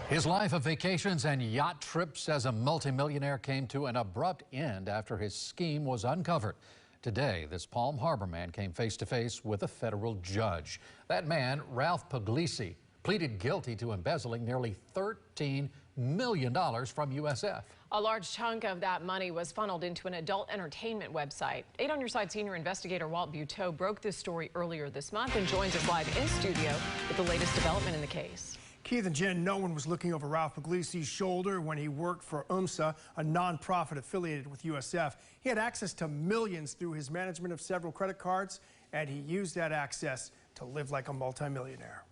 His life of vacations and yacht trips as a multimillionaire came to an abrupt end after his scheme was uncovered. Today, this Palm Harbor man came face to face with a federal judge. That man, Ralph Puglisi, pleaded guilty to embezzling nearly $13 million from USF. A large chunk of that money was funneled into an adult entertainment website. 8 on Your Side senior investigator Walt Buteau broke this story earlier this month and joins us live in studio with the latest development in the case. Keith and Jen, no one was looking over Ralph Puglisi's shoulder when he worked for UMSA, a nonprofit affiliated with USF. He had access to millions through his management of several credit cards, and he used that access to live like a multimillionaire.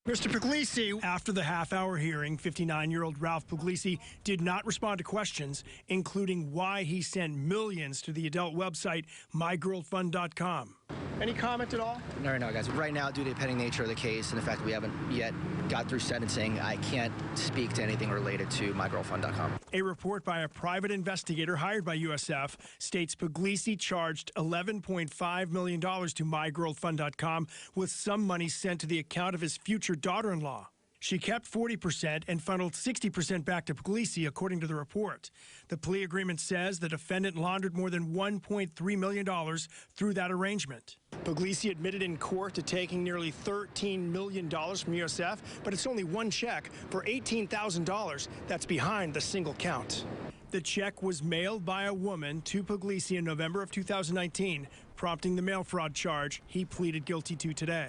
Mr. Puglisi, after the half-hour hearing, 59-year-old Ralph Puglisi did not respond to questions, including why he sent millions to the adult website mygirlfund.com. Any comment at all? No, guys. Right now, due to the pending nature of the case and the fact that we haven't yet got through sentencing, I can't speak to anything related to mygirlfund.com. A report by a private investigator hired by USF states Puglisi charged $11.5 million to mygirlfund.com with some money sent to the account of his future daughter-in-law. She kept 40% and funneled 60% back to Puglisi, according to the report. The plea agreement says the defendant laundered more than $1.3 million through that arrangement. Puglisi admitted in court to taking nearly $13 million from USF, but it's only one check for $18,000 that's behind the single count. The check was mailed by a woman to Puglisi in November of 2019, prompting the mail fraud charge he pleaded guilty to today.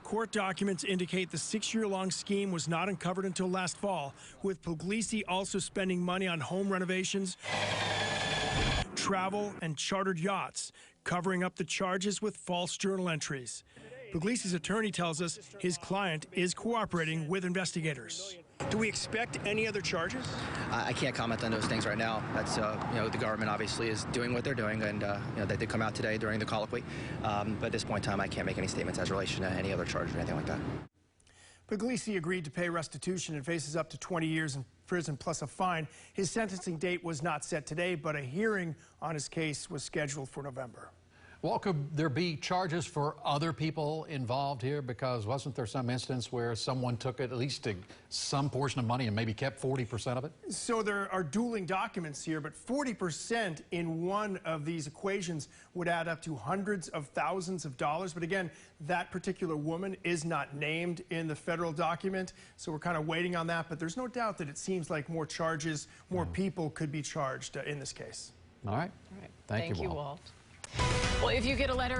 Court documents indicate the 6-year-long scheme was not uncovered until last fall, with Puglisi also spending money on home renovations, travel, and chartered yachts, covering up the charges with false journal entries. Puglisi's attorney tells us his client is cooperating with investigators. Do we expect any other charges? I can't comment on those things right now. That's, the government obviously is doing what they're doing, and, they did come out today during the colloquy. But at this point in time, I can't make any statements as relation to any other charges or anything like that. Puglisi agreed to pay restitution and faces up to 20 years in prison plus a fine. His sentencing date was not set today, but a hearing on his case was scheduled for November. Well, could there be charges for other people involved here? Because wasn't there some instance where someone took at least some portion of money and maybe kept 40% of it? So there are dueling documents here, but 40% in one of these equations would add up to hundreds of thousands of dollars. But again, that particular woman is not named in the federal document, so we're kind of waiting on that. But there's no doubt that it seems like more charges, more people could be charged in this case. All right. Thank you, Walt. Well, if you get a letter